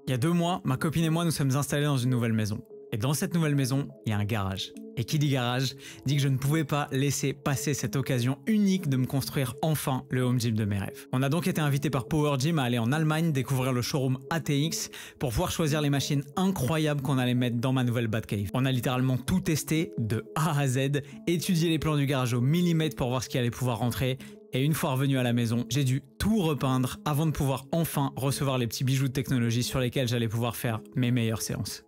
Il y a 2 mois, ma copine et moi nous sommes installés dans une nouvelle maison. Et dans cette nouvelle maison, il y a un garage. Et qui dit garage, dit que je ne pouvais pas laisser passer cette occasion unique de me construire enfin le home gym de mes rêves. On a donc été invité par Power Gym à aller en Allemagne découvrir le showroom ATX pour pouvoir choisir les machines incroyables qu'on allait mettre dans ma nouvelle Batcave. On a littéralement tout testé de A à Z, étudié les plans du garage au millimètre pour voir ce qui allait pouvoir rentrer. Et une fois revenu à la maison, j'ai dû tout repeindre avant de pouvoir enfin recevoir les petits bijoux de technologie sur lesquels j'allais pouvoir faire mes meilleures séances.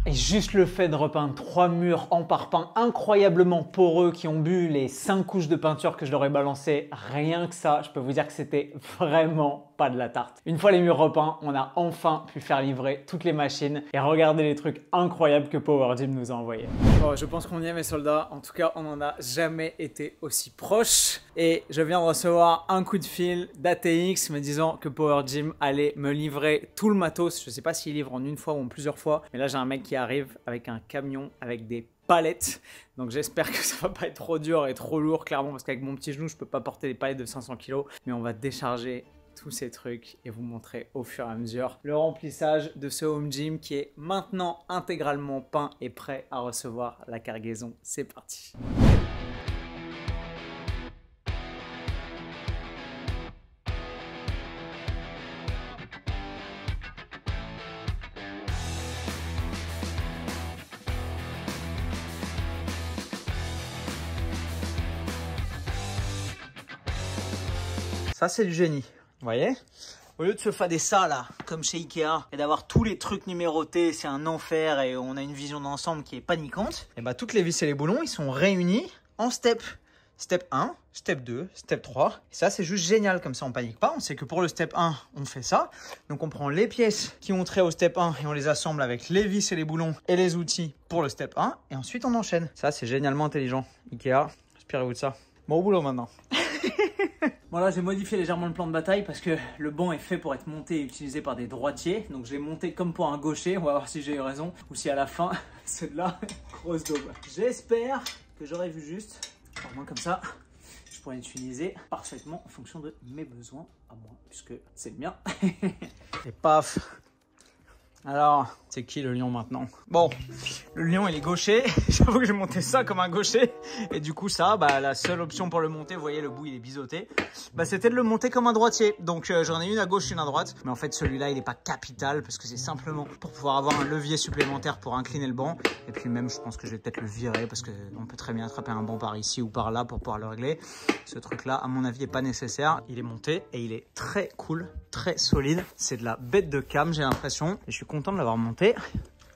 Et juste le fait de repeindre 3 murs en parpaing incroyablement poreux qui ont bu les 5 couches de peinture que je leur ai balancées, rien que ça, je peux vous dire que c'était vraiment pas de la tarte. Une fois les murs repeints, on a enfin pu faire livrer toutes les machines et regarder les trucs incroyables que Power Gym nous a envoyés. Bon, je pense qu'on y est mes soldats, en tout cas on n'en a jamais été aussi proche et je viens de recevoir un coup de fil d'ATX me disant que Power Gym allait me livrer tout le matos. Je sais pas s'il livre en une fois ou en plusieurs fois, mais là j'ai un mec qui arrive avec un camion avec des palettes, donc j'espère que ça va pas être trop dur et trop lourd clairement parce qu'avec mon petit genou je peux pas porter des palettes de 500 kg, mais on va décharger tous ces trucs et vous montrer au fur et à mesure le remplissage de ce home gym qui est maintenant intégralement peint et prêt à recevoir la cargaison. C'est parti. Ça c'est du génie, vous voyez? Au lieu de se fader ça là, comme chez Ikea, et d'avoir tous les trucs numérotés, c'est un enfer et on a une vision d'ensemble qui est paniquante, et bah toutes les vis et les boulons, ils sont réunis en step. Step 1, step 2, step 3. Et ça, c'est juste génial, comme ça on panique pas. On sait que pour le step 1, on fait ça. Donc on prend les pièces qui ont trait au step 1 et on les assemble avec les vis et les boulons et les outils pour le step 1. Et ensuite on enchaîne. Ça, c'est génialement intelligent. Ikea, inspirez-vous de ça. Bon, au boulot maintenant. Bon là j'ai modifié légèrement le plan de bataille parce que le banc est fait pour être monté et utilisé par des droitiers. Donc je l'ai monté comme pour un gaucher, on va voir si j'ai eu raison ou si à la fin c'est de la grosse daube. J'espère que j'aurai vu juste, au moins comme ça je pourrais l'utiliser parfaitement en fonction de mes besoins à moi puisque c'est le mien. Et paf. Alors, c'est qui le lion maintenant? Bon, le lion il est gaucher, j'avoue que j'ai monté ça comme un gaucher, et du coup ça, bah la seule option pour le monter, vous voyez le bout il est biseauté, bah c'était de le monter comme un droitier, donc j'en ai une à gauche, une à droite, mais en fait celui-là il est pas capital, parce que c'est simplement pour pouvoir avoir un levier supplémentaire pour incliner le banc, et puis même je pense que je vais peut-être le virer, parce que on peut très bien attraper un banc par ici ou par là pour pouvoir le régler. Ce truc là à mon avis est pas nécessaire, il est monté, et il est très cool, très solide, c'est de la bête de cam j'ai l'impression, et je suis content de l'avoir monté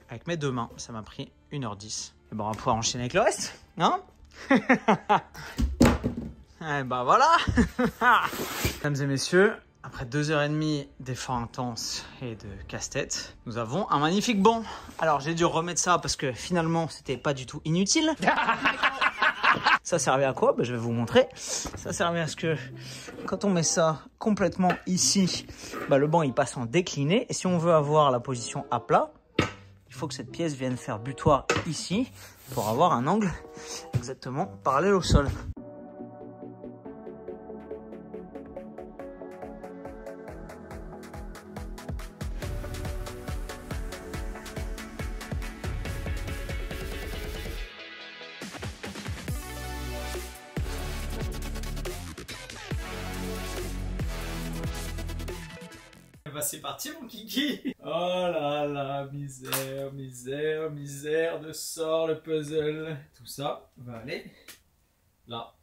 avec mes 2 mains. Ça m'a pris 1h10. Et bon, on va pouvoir enchaîner avec le reste, hein? Et bah voilà. Mesdames et messieurs, après 2h30 d'efforts intenses et de casse-tête, nous avons un magnifique banc. Alors j'ai dû remettre ça parce que finalement c'était pas du tout inutile. Ça servait à quoi? Bah, je vais vous montrer. Ça servait à ce que quand on met ça complètement ici, bah, le banc il passe en décliné. Et si on veut avoir la position à plat, il faut que cette pièce vienne faire butoir ici pour avoir un angle exactement parallèle au sol. Bah c'est parti mon kiki. Oh là là, misère, misère, misère de sort le puzzle. Tout ça va aller là.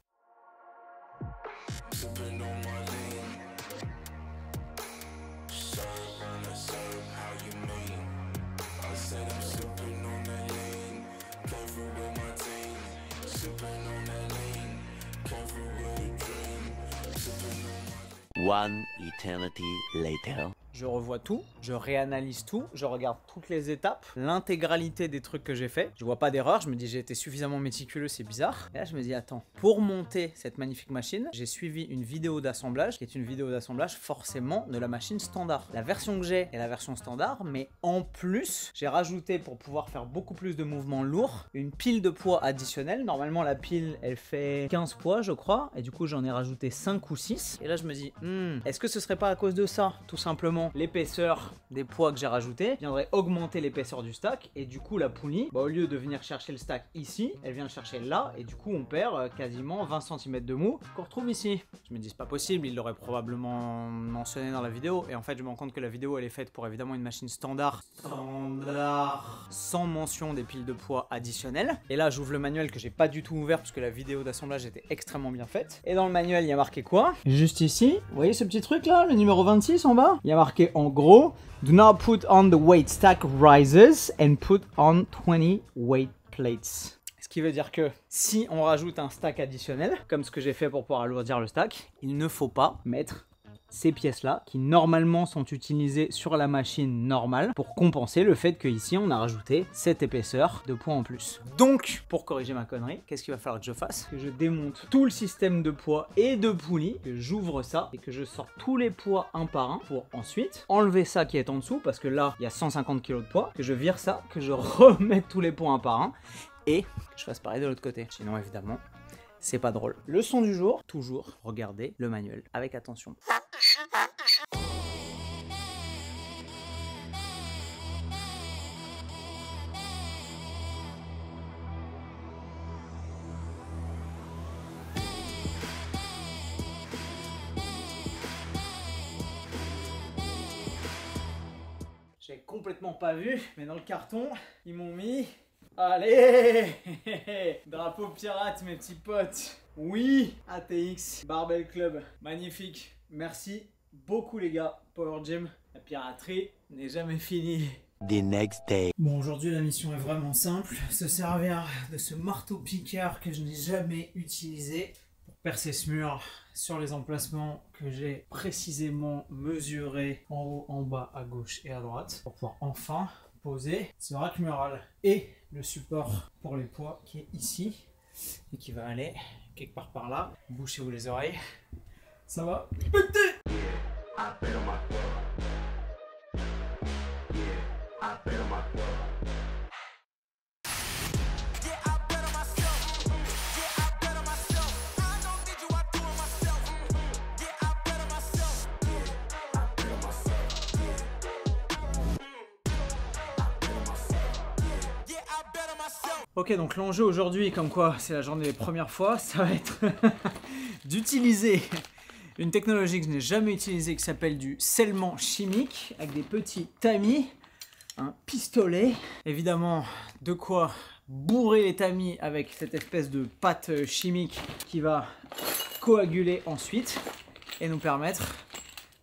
One eternity later. Je revois tout, je réanalyse tout, je regarde toutes les étapes, l'intégralité des trucs que j'ai fait. Je vois pas d'erreur, je me dis j'ai été suffisamment méticuleux, c'est bizarre. Et là je me dis attends, pour monter cette magnifique machine, j'ai suivi une vidéo d'assemblage qui est une vidéo d'assemblage forcément de la machine standard. La version que j'ai est la version standard, mais en plus j'ai rajouté pour pouvoir faire beaucoup plus de mouvements lourds, une pile de poids additionnelle. Normalement la pile elle fait 15 poids je crois, et du coup j'en ai rajouté 5 ou 6. Et là je me dis est-ce que ce serait pas à cause de ça tout simplement l'épaisseur des poids que j'ai rajouté viendrait augmenter l'épaisseur du stack et du coup la poulie, au lieu de venir chercher le stack ici, elle vient le chercher là et du coup on perd quasiment 20 cm de mou qu'on retrouve ici. Je me dis c'est pas possible, il l'aurait probablement mentionné dans la vidéo et en fait je me rends compte que la vidéo elle est faite pour évidemment une machine standard sans mention des piles de poids additionnelles. Et là j'ouvre le manuel que j'ai pas du tout ouvert parce que la vidéo d'assemblage était extrêmement bien faite. Et dans le manuel il y a marqué quoi? Juste ici, vous voyez ce petit truc là, le numéro 26 en bas? Il y a marqué en gros: Do not put on the weight stack rises and put on 20 weight plates. Ce qui veut dire que si on rajoute un stack additionnel, comme ce que j'ai fait pour pouvoir alourdir le stack, il ne faut pas mettre ces pièces-là qui normalement sont utilisées sur la machine normale pour compenser le fait qu'ici on a rajouté cette épaisseur de poids en plus. Donc, pour corriger ma connerie, qu'est-ce qu'il va falloir que je fasse? Que je démonte tout le système de poids et de poulie, que j'ouvre ça et que je sors tous les poids un par un pour ensuite enlever ça qui est en dessous parce que là, il y a 150 kg de poids, que je vire ça, que je remette tous les poids un par un et que je fasse pareil de l'autre côté. Sinon, évidemment, c'est pas drôle. Leçon du jour, toujours regardez le manuel avec attention. J'ai complètement pas vu, mais dans le carton, ils m'ont mis... Allez drapeau pirate mes petits potes. Oui, ATX, Barbell Club, magnifique. Merci beaucoup les gars, Power Gym. La piraterie n'est jamais finie. The next day. Bon, aujourd'hui la mission est vraiment simple. Se servir de ce marteau piqueur que je n'ai jamais utilisé pour percer ce mur sur les emplacements que j'ai précisément mesurés en haut, en bas, à gauche et à droite pour pouvoir enfin poser ce rack mural et le support pour les poids qui est ici et qui va aller quelque part par là. Bouchez-vous les oreilles, ça va péter. Ok, donc l'enjeu aujourd'hui, comme quoi c'est la journée des premières fois, ça va être d'utiliser une technologie que je n'ai jamais utilisée qui s'appelle du scellement chimique avec des petits tamis, un pistolet, évidemment de quoi bourrer les tamis avec cette espèce de pâte chimique qui va coaguler ensuite et nous permettre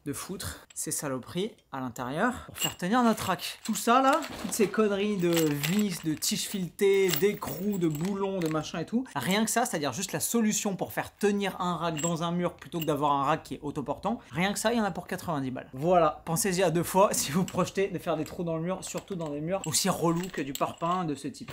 de foutre ces saloperies à l'intérieur pour faire tenir notre rack. Tout ça là, toutes ces conneries de vis, de tiges filetées, d'écrous, de boulons, de machin et tout, rien que ça, c'est-à-dire juste la solution pour faire tenir un rack dans un mur plutôt que d'avoir un rack qui est autoportant, rien que ça, il y en a pour 90 balles. Voilà, pensez-y à deux fois si vous projetez de faire des trous dans le mur, surtout dans des murs aussi relous que du parpaing de ce type.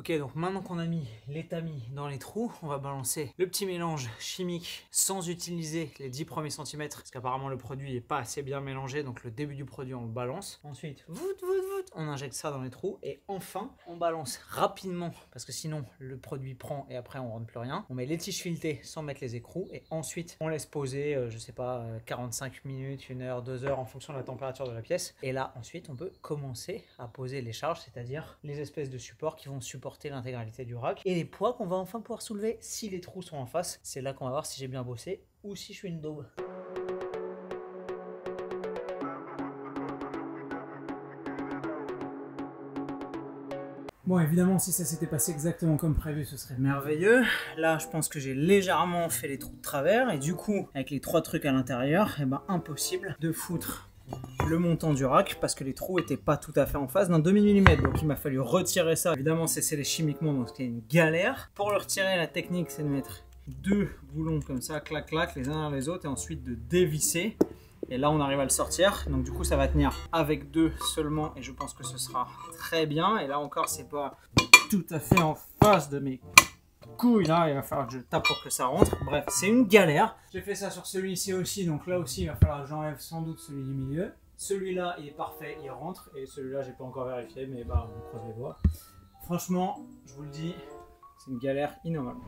Ok, donc maintenant qu'on a mis les tamis dans les trous, on va balancer le petit mélange chimique sans utiliser les 10 premiers centimètres parce qu'apparemment le produit n'est pas assez bien mélangé, donc le début du produit on le balance. Ensuite, on injecte ça dans les trous et enfin on balance rapidement parce que sinon le produit prend et après on rentre plus rien. On met les tiges filetées sans mettre les écrous et ensuite on laisse poser, je sais pas, 45 minutes, 1 heure, 2 heures en fonction de la température de la pièce. Et là ensuite on peut commencer à poser les charges, c'est-à-dire les espèces de supports qui vont supporter l'intégralité du rack et les poids qu'on va enfin pouvoir soulever si les trous sont en face. C'est là qu'on va voir si j'ai bien bossé ou si je suis une daube. Bon, évidemment, si ça s'était passé exactement comme prévu, ce serait merveilleux. Là, je pense que j'ai légèrement fait les trous de travers et du coup, avec les 3 trucs à l'intérieur, eh ben, impossible de foutre le montant du rack parce que les trous étaient pas tout à fait en face d'un demi-millimètre, donc il m'a fallu retirer ça. Évidemment c'est scellé chimiquement, donc c'était une galère. Pour le retirer, la technique c'est de mettre 2 boulons comme ça, clac clac, les uns derrière les autres et ensuite de dévisser. Et là on arrive à le sortir, donc du coup ça va tenir avec 2 seulement et je pense que ce sera très bien. Et là encore c'est pas tout à fait en face de mes couilles là, il va falloir que je tape pour que ça rentre. Bref, c'est une galère. J'ai fait ça sur celui-ci aussi, donc là aussi il va falloir que j'enlève sans doute celui du milieu. Celui-là il est parfait, il rentre, et celui-là j'ai pas encore vérifié, mais bah on croise les doigts. Franchement, je vous le dis, C'est une galère innommable.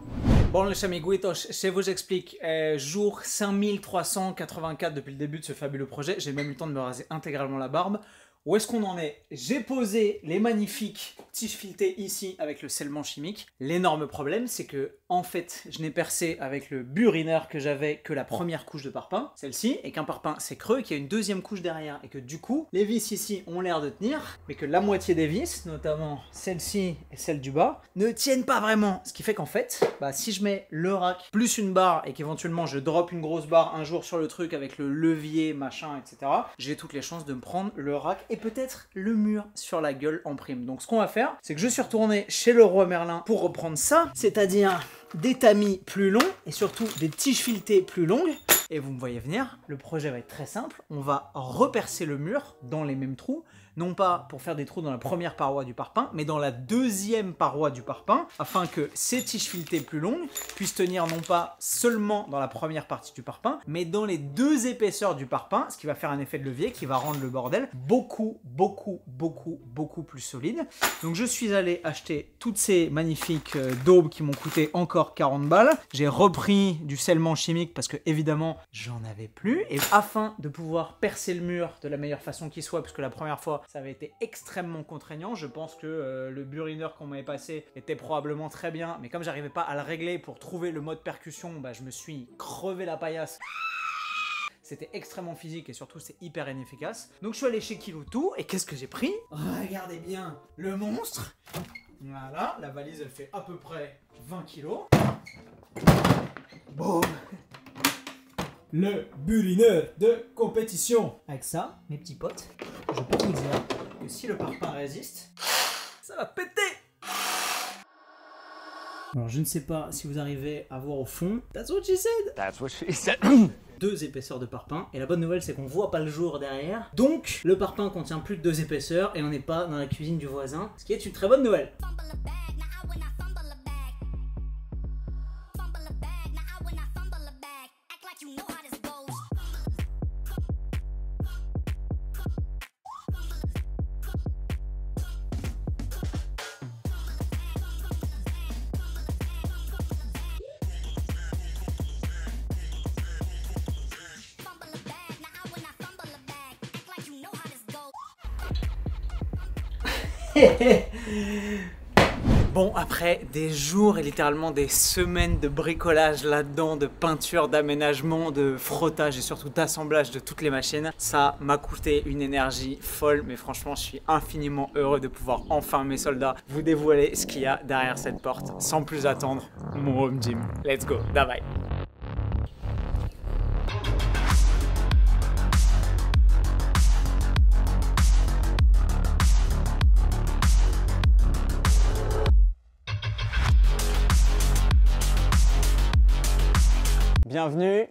Bon les amiguitos, je vous explique. Jour 5384 depuis le début de ce fabuleux projet. J'ai même eu le temps de me raser intégralement la barbe. Où est-ce qu'on en est? J'ai posé les magnifiques tiges filetées ici avec le scellement chimique. L'énorme problème, c'est que en fait, je n'ai percé avec le burineur que j'avais que la première couche de parpaing, celle-ci, et qu'un parpaing c'est creux, et qu'il y a une deuxième couche derrière, et que du coup, les vis ici ont l'air de tenir, mais que la moitié des vis, notamment celle-ci et celle du bas, ne tiennent pas vraiment. Ce qui fait qu'en fait, si je mets le rack plus une barre et qu'éventuellement je drop une grosse barre un jour sur le truc avec le levier, machin, etc., j'ai toutes les chances de me prendre le rack et peut-être le mur sur la gueule en prime. Donc ce qu'on va faire, c'est que je suis retourné chez Leroy Merlin pour reprendre ça, c'est-à-dire des tamis plus longs et surtout des tiges filetées plus longues. Et vous me voyez venir, le projet va être très simple. On va repercer le mur dans les mêmes trous, non pas pour faire des trous dans la première paroi du parpaing, mais dans la deuxième paroi du parpaing, afin que ces tiges filetées plus longues puissent tenir non pas seulement dans la première partie du parpaing, mais dans les deux épaisseurs du parpaing, ce qui va faire un effet de levier qui va rendre le bordel beaucoup plus solide. Donc je suis allé acheter toutes ces magnifiques daubes qui m'ont coûté encore 40 balles. J'ai repris du scellement chimique parce que évidemment j'en avais plus, et afin de pouvoir percer le mur de la meilleure façon qui soit, puisque la première fois ça avait été extrêmement contraignant. Je pense que le burineur qu'on m'avait passé était probablement très bien, mais comme j'arrivais pas à le régler pour trouver le mode percussion, je me suis crevé la paillasse. C'était extrêmement physique et surtout c'est hyper inefficace. Donc je suis allé chez Kiloutou et qu'est-ce que j'ai pris? Regardez bien le monstre. Voilà, la valise elle fait à peu près 20 kilos. Boum. Le burineur de compétition. Avec ça, mes petits potes, je peux vous dire que si le parpaing résiste, ça va péter. Alors je ne sais pas si vous arrivez à voir au fond. That's what she said. That's what she said. Deux épaisseurs de parpaing, et la bonne nouvelle c'est qu'on voit pas le jour derrière, donc le parpaing contient plus de deux épaisseurs et on n'est pas dans la cuisine du voisin, ce qui est une très bonne nouvelle. Bon, après des jours et littéralement des semaines de bricolage là-dedans, de peinture, d'aménagement, de frottage et surtout d'assemblage de toutes les machines, ça m'a coûté une énergie folle, mais franchement je suis infiniment heureux de pouvoir enfin, mes soldats, vous dévoiler ce qu'il y a derrière cette porte. Sans plus attendre, mon home gym. Let's go, bye bye. Bienvenue.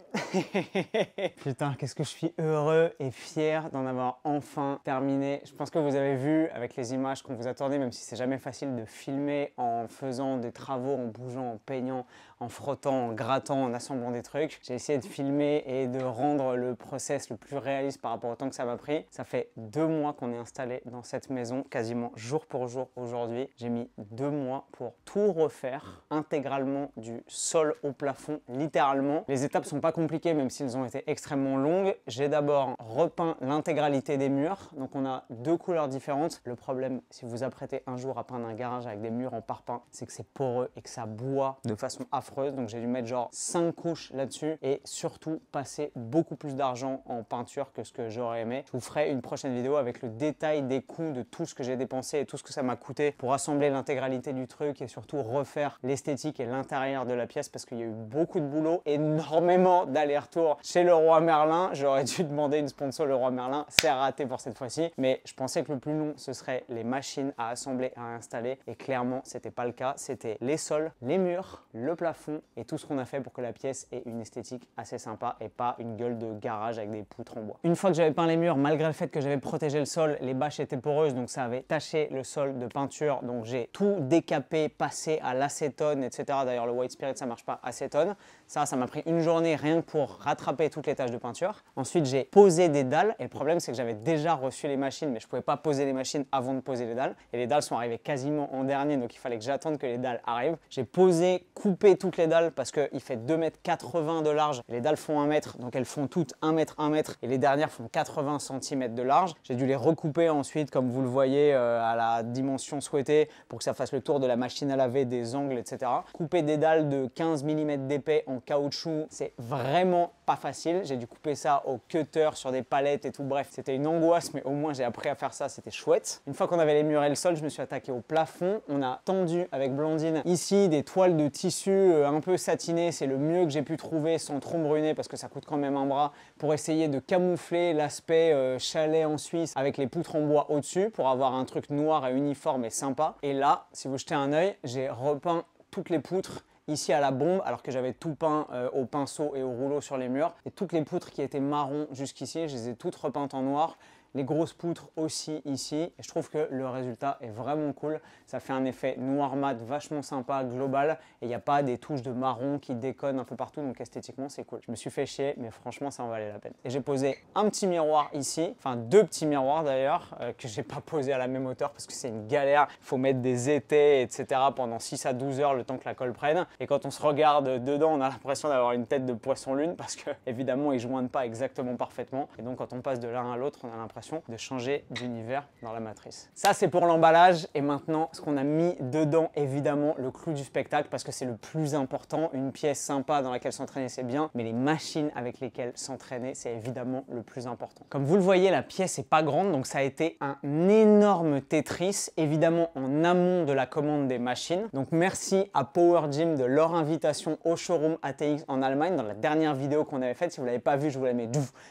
Putain, qu'est-ce que je suis heureux et fier d'en avoir enfin terminé. Je pense que vous avez vu avec les images qu'on vous a tournées, même si c'est jamais facile de filmer en faisant des travaux, en bougeant, en peignant, en frottant, en grattant, en assemblant des trucs. J'ai essayé de filmer et de rendre le process le plus réaliste par rapport au temps que ça m'a pris. Ça fait 2 mois qu'on est installé dans cette maison, quasiment jour pour jour aujourd'hui. J'ai mis 2 mois pour tout refaire intégralement du sol au plafond, littéralement. Les étapes sont pas compliquées, même s'ils ont été extrêmement longues. J'ai d'abord repeint l'intégralité des murs. Donc on a 2 couleurs différentes. Le problème, si vous vous apprêtez un jour à peindre un garage avec des murs en parpaing, c'est que c'est poreux et que ça boit de façon affreuse. Donc j'ai dû mettre genre 5 couches là-dessus et surtout passer beaucoup plus d'argent en peinture que ce que j'aurais aimé. Je vous ferai une prochaine vidéo avec le détail des coûts de tout ce que j'ai dépensé et tout ce que ça m'a coûté pour assembler l'intégralité du truc et surtout refaire l'esthétique et l'intérieur de la pièce, parce qu'il y a eu beaucoup de boulot, énormément d'allers-retours chez Leroy Merlin. J'aurais dû demander une sponsor Leroy Merlin, c'est raté pour cette fois-ci, mais je pensais que le plus long ce serait les machines à assembler, à installer, et clairement c'était pas le cas. C'était les sols, les murs, le plafond plafond et tout ce qu'on a fait pour que la pièce ait une esthétique assez sympa et pas une gueule de garage avec des poutres en bois. Une fois que j'avais peint les murs, malgré le fait que j'avais protégé le sol, les bâches étaient poreuses, donc ça avait taché le sol de peinture. Donc j'ai tout décapé, passé à l'acétone, etc. D'ailleurs, le White Spirit, ça marche pas acétone. Ça m'a pris une journée rien que pour rattraper toutes les taches de peinture. Ensuite, j'ai posé des dalles et le problème, c'est que j'avais déjà reçu les machines, mais je pouvais pas poser les machines avant de poser les dalles. Et les dalles sont arrivées quasiment en dernier, donc il fallait que j'attende que les dalles arrivent. J'ai posé, coupé toutes les dalles parce qu'il fait 2,80 m de large. Les dalles font 1 mètre, donc elles font toutes 1 mètre, 1 mètre. Et les dernières font 80 cm de large. J'ai dû les recouper ensuite, comme vous le voyez, à la dimension souhaitée pour que ça fasse le tour de la machine à laver, des angles, etc. Couper des dalles de 15 mm d'épais en caoutchouc, c'est vraiment pas facile. J'ai dû couper ça au cutter sur des palettes et tout. Bref, c'était une angoisse, mais au moins j'ai appris à faire ça, c'était chouette. Une fois qu'on avait les murs et le sol, je me suis attaqué au plafond. On a tendu avec Blandine ici des toiles de tissu un peu satinées. C'est le mieux que j'ai pu trouver sans trop me ruiner parce que ça coûte quand même un bras, pour essayer de camoufler l'aspect chalet en Suisse avec les poutres en bois au-dessus pour avoir un truc noir et uniforme et sympa. Et là, si vous jetez un œil, j'ai repeint toutes les poutres ici à la bombe, alors que j'avais tout peint au pinceau et au rouleau sur les murs. Et toutes les poutres qui étaient marron jusqu'ici, je les ai toutes repeintes en noir. Les grosses poutres aussi ici. Et je trouve que le résultat est vraiment cool. Ça fait un effet noir mat vachement sympa, global. Et il n'y a pas des touches de marron qui déconnent un peu partout. Donc esthétiquement, c'est cool. Je me suis fait chier, mais franchement, ça en valait la peine. Et j'ai posé un petit miroir ici. Enfin, 2 petits miroirs d'ailleurs, que j'ai pas posé à la même hauteur parce que c'est une galère. Il faut mettre des étais, etc. pendant 6 à 12 heures le temps que la colle prenne. Et quand on se regarde dedans, on a l'impression d'avoir une tête de poisson-lune parce que évidemment, ils joignent pas exactement parfaitement. Et donc, quand on passe de l'un à l'autre, on a l'impression de changer d'univers dans la matrice. Ça, c'est pour l'emballage. Et maintenant, ce qu'on a mis dedans, évidemment, le clou du spectacle, parce que c'est le plus important. Une pièce sympa dans laquelle s'entraîner, c'est bien, mais les machines avec lesquelles s'entraîner, c'est évidemment le plus important. Comme vous le voyez, la pièce n'est pas grande, donc ça a été un énorme Tetris, évidemment en amont de la commande des machines. Donc merci à Power Gym de leur invitation au showroom ATX en Allemagne. Dans la dernière vidéo qu'on avait faite, si vous ne l'avez pas vue, je vous la mets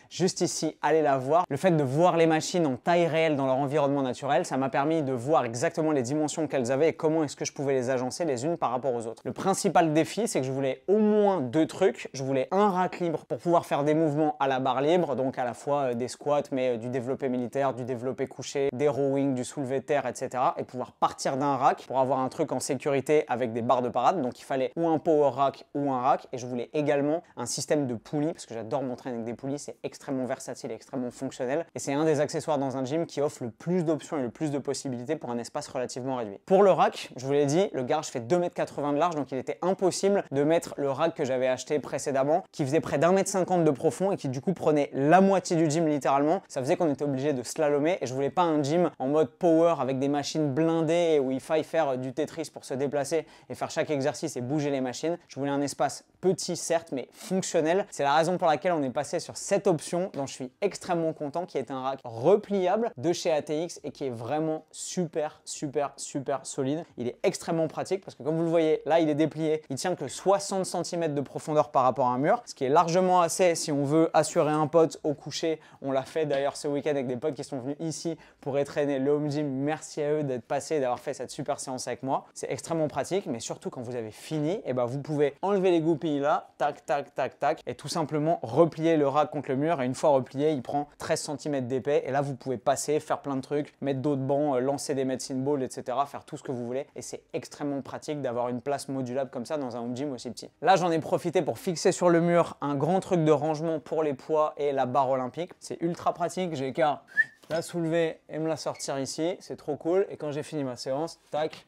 juste ici, allez la voir. Le fait de voir les machines en taille réelle dans leur environnement naturel, ça m'a permis de voir exactement les dimensions qu'elles avaient et comment est-ce que je pouvais les agencer les unes par rapport aux autres. Le principal défi, c'est que je voulais au moins 2 trucs. Je voulais un rack libre pour pouvoir faire des mouvements à la barre libre, donc à la fois des squats, mais du développé militaire, du développé couché, des rowing, du soulevé de terre, etc. Et pouvoir partir d'un rack pour avoir un truc en sécurité avec des barres de parade. Donc il fallait ou un power rack ou un rack. Et je voulais également un système de poulies, parce que j'adore m'entraîner avec des poulies, c'est extrêmement versatile et extrêmement fonctionnel. Et c'est un des accessoires dans un gym qui offre le plus d'options et le plus de possibilités pour un espace relativement réduit. Pour le rack, je vous l'ai dit, le garage fait 2,80 m de large, donc il était impossible de mettre le rack que j'avais acheté précédemment, qui faisait près d'1,50 m de profond et qui du coup prenait la moitié du gym littéralement. Ça faisait qu'on était obligé de slalomer et je voulais pas un gym en mode power avec des machines blindées où il faille faire du Tetris pour se déplacer et faire chaque exercice et bouger les machines. Je voulais un espace petit certes, mais fonctionnel. C'est la raison pour laquelle on est passé sur cette option dont je suis extrêmement content, qui est un rack repliable de chez ATX et qui est vraiment super solide. Il est extrêmement pratique parce que comme vous le voyez, là il est déplié, il tient que 60 cm de profondeur par rapport à un mur, ce qui est largement assez si on veut assurer un pote au coucher. On l'a fait d'ailleurs ce week-end avec des potes qui sont venus ici pour entraîner le home gym. Merci à eux d'être passés et d'avoir fait cette super séance avec moi. C'est extrêmement pratique, mais surtout quand vous avez fini, et ben vous pouvez enlever les goupilles là, tac, tac, tac, tac, et tout simplement replier le rack contre le mur. Et une fois replié, il prend 13 cm d'épais. Et là, vous pouvez passer, faire plein de trucs, mettre d'autres bancs, lancer des medicine balls, etc. Faire tout ce que vous voulez. Et c'est extrêmement pratique d'avoir une place modulable comme ça dans un home gym aussi petit. Là, j'en ai profité pour fixer sur le mur un grand truc de rangement pour les poids et la barre olympique. C'est ultra pratique. J'ai qu'à la soulever et me la sortir ici. C'est trop cool. Et quand j'ai fini ma séance, tac,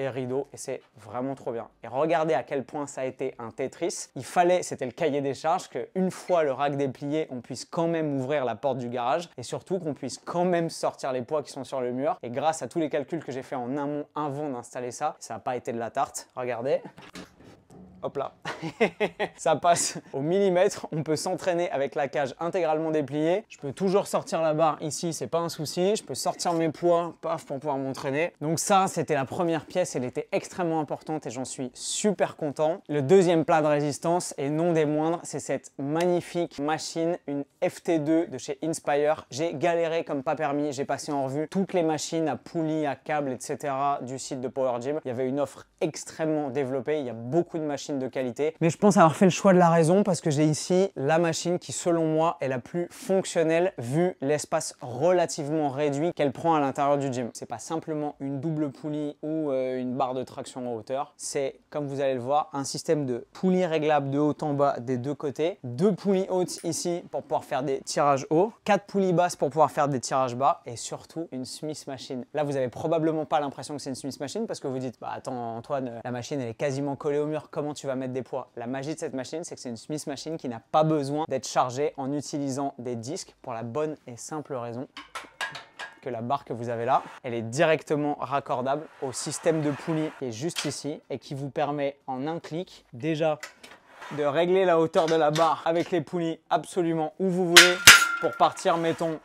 et rideau, et c'est vraiment trop bien. Et regardez à quel point ça a été un Tetris. Il fallait, c'était le cahier des charges, qu'une fois le rack déplié, on puisse quand même ouvrir la porte du garage et surtout qu'on puisse quand même sortir les poids qui sont sur le mur. Et grâce à tous les calculs que j'ai fait en amont avant d'installer ça, ça n'a pas été de la tarte. Regardez. Hop là, ça passe au millimètre. On peut s'entraîner avec la cage intégralement dépliée. Je peux toujours sortir la barre ici, c'est pas un souci. Je peux sortir mes poids, paf, pour pouvoir m'entraîner. Donc ça, c'était la première pièce. Elle était extrêmement importante et j'en suis super content. Le deuxième plat de résistance, et non des moindres, c'est cette magnifique machine, une FT2 de chez Inspire. J'ai galéré comme pas permis. J'ai passé en revue toutes les machines à poulies, à câbles, etc. du site de Power Gym. Il y avait une offre extrêmement développée. Il y a beaucoup de machines machine de qualité. Mais je pense avoir fait le choix de la raison parce que j'ai ici la machine qui, selon moi, est la plus fonctionnelle vu l'espace relativement réduit qu'elle prend à l'intérieur du gym. C'est pas simplement une double poulie ou une barre de traction en hauteur. C'est, comme vous allez le voir, un système de poulies réglables de haut en bas des deux côtés. 2 poulies hautes ici pour pouvoir faire des tirages hauts. 4 poulies basses pour pouvoir faire des tirages bas. Et surtout, une Smith Machine. Là, vous avez probablement pas l'impression que c'est une Smith Machine parce que vous dites, bah attends Antoine, la machine elle est quasiment collée au mur, comment tu vas mettre des poids? La magie de cette machine, c'est que c'est une Smith Machine qui n'a pas besoin d'être chargée en utilisant des disques pour la bonne et simple raison que la barre que vous avez là, elle est directement raccordable au système de poulie qui est juste ici et qui vous permet en un clic déjà de régler la hauteur de la barre avec les poulies absolument où vous voulez pour partir, mettons,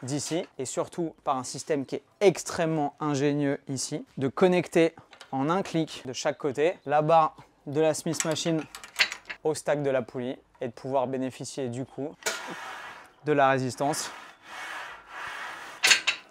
d'ici, et surtout par un système qui est extrêmement ingénieux ici, de connecter en un clic de chaque côté la barre de la Smith Machine au stack de la poulie et de pouvoir bénéficier du coup de la résistance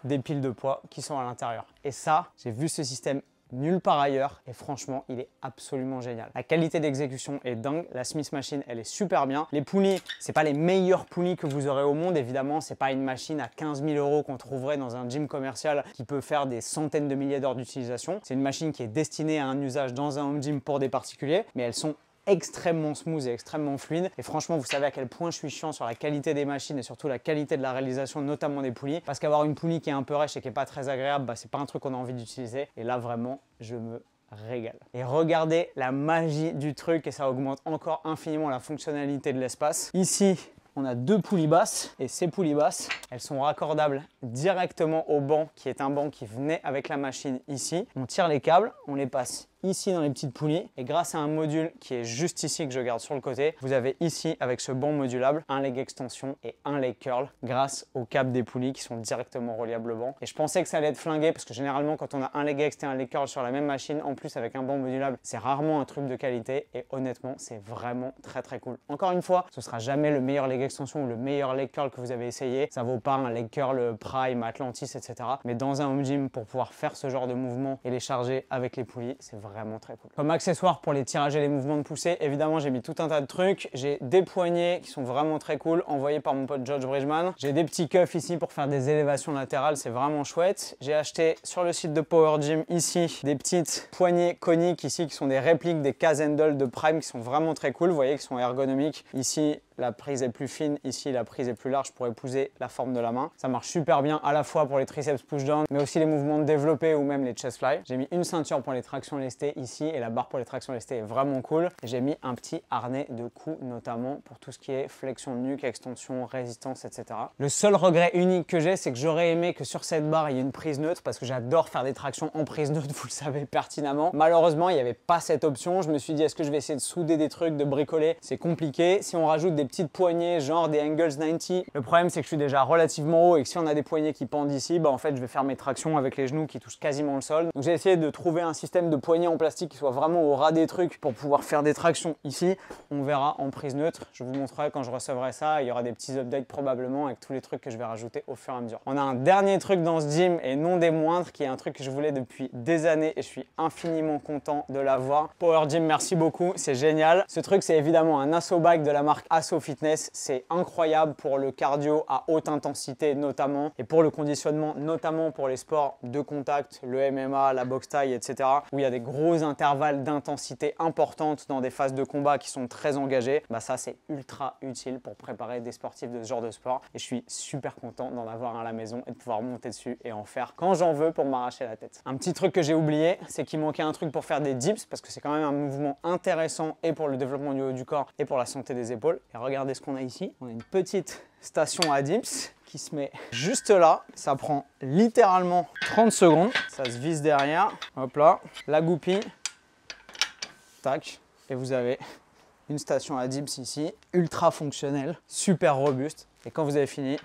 des piles de poids qui sont à l'intérieur. Et ça, j'ai vu ce système nulle part ailleurs et franchement, il est absolument génial. La qualité d'exécution est dingue. La Smith Machine, elle est super bien. Les poulies, c'est pas les meilleures poulies que vous aurez au monde. Évidemment, c'est pas une machine à 15 000 € qu'on trouverait dans un gym commercial qui peut faire des centaines de milliers d'heures d'utilisation. C'est une machine qui est destinée à un usage dans un home gym pour des particuliers, mais elles sont extrêmement smooth et extrêmement fluide. Et franchement, vous savez à quel point je suis chiant sur la qualité des machines et surtout la qualité de la réalisation, notamment des poulies. Parce qu'avoir une poulie qui est un peu rêche et qui est pas très agréable, bah, c'est pas un truc qu'on a envie d'utiliser. Et là, vraiment, je me régale. Et regardez la magie du truc et ça augmente encore infiniment la fonctionnalité de l'espace. Ici, on a 2 poulies basses et ces poulies basses, elles sont raccordables directement au banc qui est un banc qui venait avec la machine ici. On tire les câbles, on les passe ici dans les petites poulies et grâce à un module qui est juste ici que je garde sur le côté, vous avez ici avec ce banc modulable un leg extension et un leg curl grâce aux câbles des poulies qui sont directement reliables au banc. Et je pensais que ça allait être flingué parce que généralement quand on a un leg ext et un leg curl sur la même machine, en plus avec un banc modulable, c'est rarement un truc de qualité et honnêtement c'est vraiment très cool. Encore une fois, ce sera jamais le meilleur leg extension ou le meilleur leg curl que vous avez essayé. Ça vaut pas un leg curl Prime, Atlantis, etc. Mais dans un home gym pour pouvoir faire ce genre de mouvement et les charger avec les poulies, c'est vraiment très cool. Comme accessoire pour les tirages et les mouvements de poussée, évidemment j'ai mis tout un tas de trucs. J'ai des poignets qui sont vraiment très cool, envoyés par mon pote George Bridgman. J'ai des petits cuffs ici pour faire des élévations latérales, c'est vraiment chouette. J'ai acheté sur le site de Power Gym ici des petites poignées coniques ici qui sont des répliques des Kaz Handle de Prime qui sont vraiment très cool. Vous voyez qu'ils sont ergonomiques. Ici, la prise est plus fine, ici la prise est plus large pour épouser la forme de la main. Ça marche super bien à la fois pour les triceps push-down, mais aussi les mouvements de développé ou même les chest fly. J'ai mis une ceinture pour les tractions lestées ici et la barre pour les tractions lestées est vraiment cool. J'ai mis un petit harnais de cou notamment pour tout ce qui est flexion de nuque, extension, résistance, etc. Le seul regret unique que j'ai, c'est que j'aurais aimé que sur cette barre, il y ait une prise neutre parce que j'adore faire des tractions en prise neutre, vous le savez pertinemment. Malheureusement, il n'y avait pas cette option. Je me suis dit, est-ce que je vais essayer de souder des trucs, de bricoler? C'est compliqué. Si on rajoute des petites poignées genre des Angles 90, le problème c'est que je suis déjà relativement haut et que si on a des poignées qui pendent ici, bah en fait je vais faire mes tractions avec les genoux qui touchent quasiment le sol. Donc j'ai essayé de trouver un système de poignées en plastique qui soit vraiment au ras des trucs pour pouvoir faire des tractions ici. On verra en prise neutre, je vous montrerai quand je recevrai ça, il y aura des petits updates probablement avec tous les trucs que je vais rajouter au fur et à mesure. On a un dernier truc dans ce gym et non des moindres qui est un truc que je voulais depuis des années et je suis infiniment content de l'avoir. Power Gym, merci beaucoup, c'est génial. Ce truc c'est évidemment un Asso Bike de la marque Asso Fitness. C'est incroyable pour le cardio à haute intensité notamment et pour le conditionnement notamment pour les sports de contact, le MMA, la boxe thaï, etc. où il y a des gros intervalles d'intensité importantes dans des phases de combat qui sont très engagées. Bah ça c'est ultra utile pour préparer des sportifs de ce genre de sport et je suis super content d'en avoir un à la maison et de pouvoir monter dessus et en faire quand j'en veux pour m'arracher la tête. Un petit truc que j'ai oublié, c'est qu'il manquait un truc pour faire des dips parce que c'est quand même un mouvement intéressant et pour le développement du haut du corps et pour la santé des épaules. Et regardez ce qu'on a ici. On a une petite station à dips qui se met juste là. Ça prend littéralement 30 secondes. Ça se visse derrière. Hop là. La goupille. Tac. Et vous avez une station à dips ici. Ultra fonctionnelle. Super robuste. Et quand vous avez fini,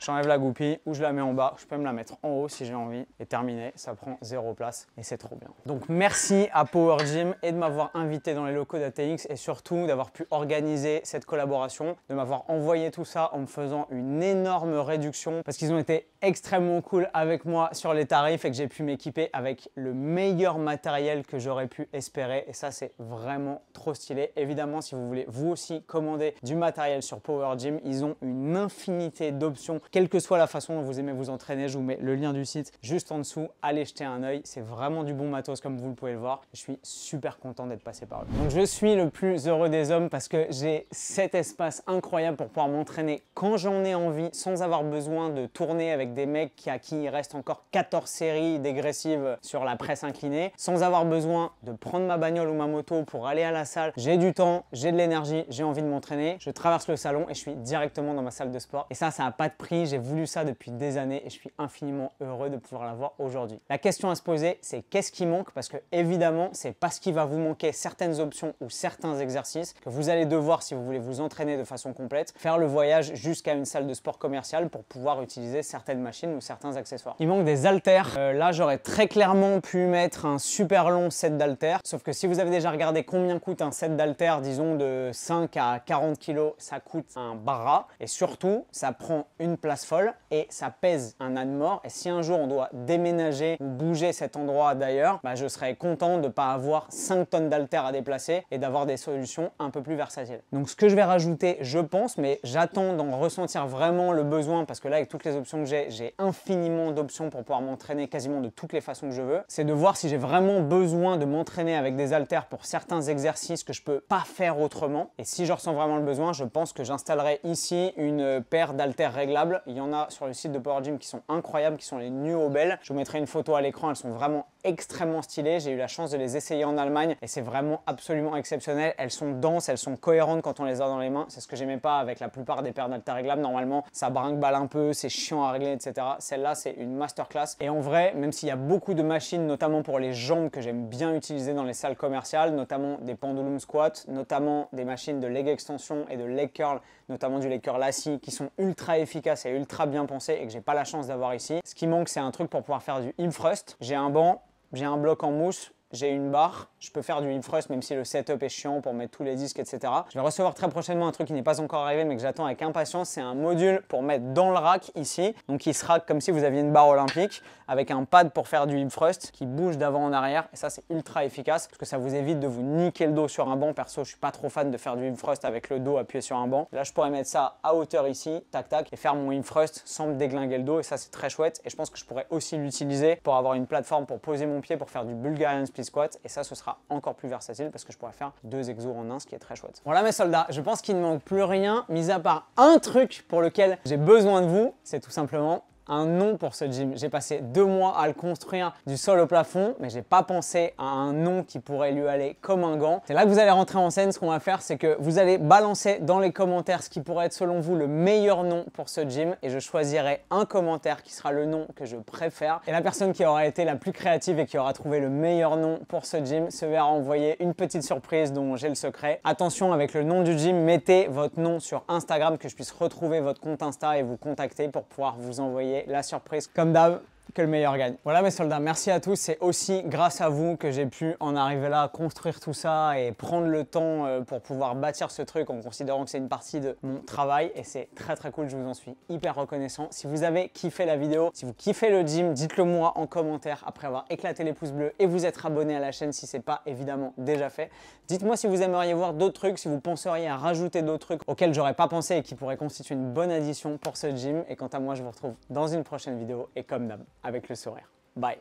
j'enlève la goupille ou je la mets en bas. Je peux me la mettre en haut si j'ai envie. Et terminé, ça prend 0 place et c'est trop bien. Donc merci à Power Gym et de m'avoir invité dans les locaux d'ATX et surtout d'avoir pu organiser cette collaboration, de m'avoir envoyé tout ça en me faisant une énorme réduction parce qu'ils ont été extrêmement cool avec moi sur les tarifs et que j'ai pu m'équiper avec le meilleur matériel que j'aurais pu espérer et ça c'est vraiment trop stylé. Évidemment, si vous voulez vous aussi commander du matériel sur Power Gym, ils ont une infinité d'options, quelle que soit la façon dont vous aimez vous entraîner. Je vous mets le lien du site juste en dessous, allez jeter un œil, c'est vraiment du bon matos comme vous le pouvez le voir. Je suis super content d'être passé par eux. Donc je suis le plus heureux des hommes parce que j'ai cet espace incroyable pour pouvoir m'entraîner quand j'en ai envie sans avoir besoin de tourner avec des mecs à qui il reste encore 14 séries dégressives sur la presse inclinée, sans avoir besoin de prendre ma bagnole ou ma moto pour aller à la salle. J'ai du temps, j'ai de l'énergie, j'ai envie de m'entraîner, je traverse le salon et je suis directement dans ma salle de sport. Et ça n'a pas de prix, j'ai voulu ça depuis des années et je suis infiniment heureux de pouvoir l'avoir aujourd'hui. La question à se poser, c'est qu'est-ce qui manque? Parce que évidemment, c'est parce qu'il va vous manquer certaines options ou certains exercices que vous allez devoir, si vous voulez vous entraîner de façon complète, faire le voyage jusqu'à une salle de sport commerciale pour pouvoir utiliser certaines machines ou certains accessoires. Il manque des haltères. Là, j'aurais très clairement pu mettre un super long set d'haltères. Sauf que si vous avez déjà regardé combien coûte un set d'haltères, disons de 5 à 40 kg, ça coûte un bras. Et surtout, ça prend une place folle et ça pèse un âne mort. Et si un jour on doit déménager ou bouger cet endroit d'ailleurs, bah, je serais content de ne pas avoir 5 tonnes d'haltères à déplacer et d'avoir des solutions un peu plus versatiles. Donc ce que je vais rajouter, je pense, mais j'attends d'en ressentir vraiment le besoin parce que là, avec toutes les options que j'ai infiniment d'options pour pouvoir m'entraîner quasiment de toutes les façons que je veux. C'est de voir si j'ai vraiment besoin de m'entraîner avec des haltères pour certains exercices que je peux pas faire autrement. Et si je ressens vraiment le besoin, je pense que j'installerai ici une paire d'haltères réglables. Il y en a sur le site de Power Gym qui sont incroyables, qui sont les Nuo Bell. Je vous mettrai une photo à l'écran, elles sont vraiment extrêmement stylées. J'ai eu la chance de les essayer en Allemagne et c'est vraiment absolument exceptionnel. Elles sont denses, elles sont cohérentes quand on les a dans les mains. C'est ce que j'aimais pas avec la plupart des paires d'haltères réglables. Normalement, ça brinque-balle un peu, c'est chiant à régler, etc. Celle-là, c'est une masterclass. Et en vrai, même s'il y a beaucoup de machines, notamment pour les jambes que j'aime bien utiliser dans les salles commerciales, notamment des pendulum squats, notamment des machines de leg extension et de leg curl, notamment du leg curl assis, qui sont ultra efficaces et ultra bien pensés et que j'ai pas la chance d'avoir ici. Ce qui manque, c'est un truc pour pouvoir faire du hip thrust. J'ai un banc, j'ai un bloc en mousse, j'ai une barre, je peux faire du hip thrust même si le setup est chiant pour mettre tous les disques, etc. Je vais recevoir très prochainement un truc qui n'est pas encore arrivé mais que j'attends avec impatience, c'est un module pour mettre dans le rack ici. Donc il sera comme si vous aviez une barre olympique avec un pad pour faire du hip thrust qui bouge d'avant en arrière et ça c'est ultra efficace parce que ça vous évite de vous niquer le dos sur un banc. Perso, je suis pas trop fan de faire du hip thrust avec le dos appuyé sur un banc. Là je pourrais mettre ça à hauteur ici, tac tac, et faire mon hip thrust sans me déglinguer le dos et ça c'est très chouette et je pense que je pourrais aussi l'utiliser pour avoir une plateforme pour poser mon pied pour faire du Bulgarian split squat et ça ce sera encore plus versatile parce que je pourrais faire 2 exos en un, ce qui est très chouette. Voilà mes soldats, je pense qu'il ne manque plus rien mis à part un truc pour lequel j'ai besoin de vous, c'est tout simplement un nom pour ce gym. J'ai passé 2 mois à le construire du sol au plafond, mais j'ai pas pensé à un nom qui pourrait lui aller comme un gant. C'est là que vous allez rentrer en scène. Ce qu'on va faire, c'est que vous allez balancer dans les commentaires ce qui pourrait être selon vous le meilleur nom pour ce gym et je choisirai un commentaire qui sera le nom que je préfère. Et la personne qui aura été la plus créative et qui aura trouvé le meilleur nom pour ce gym se verra envoyer une petite surprise dont j'ai le secret. Attention avec le nom du gym, mettez votre nom sur Instagram que je puisse retrouver votre compte Insta et vous contacter pour pouvoir vous envoyer la surprise. Comme d'hab, que le meilleur gagne. Voilà mes soldats, merci à tous. C'est aussi grâce à vous que j'ai pu en arriver là, construire tout ça et prendre le temps pour pouvoir bâtir ce truc en considérant que c'est une partie de mon travail et c'est très très cool, je vous en suis hyper reconnaissant. Si vous avez kiffé la vidéo, si vous kiffez le gym, dites-le moi en commentaire après avoir éclaté les pouces bleus et vous être abonné à la chaîne si c'est pas évidemment déjà fait. Dites-moi si vous aimeriez voir d'autres trucs, si vous penseriez à rajouter d'autres trucs auxquels j'aurais pas pensé et qui pourraient constituer une bonne addition pour ce gym. Et quant à moi, je vous retrouve dans une prochaine vidéo et comme d'hab, avec le sourire. Bye!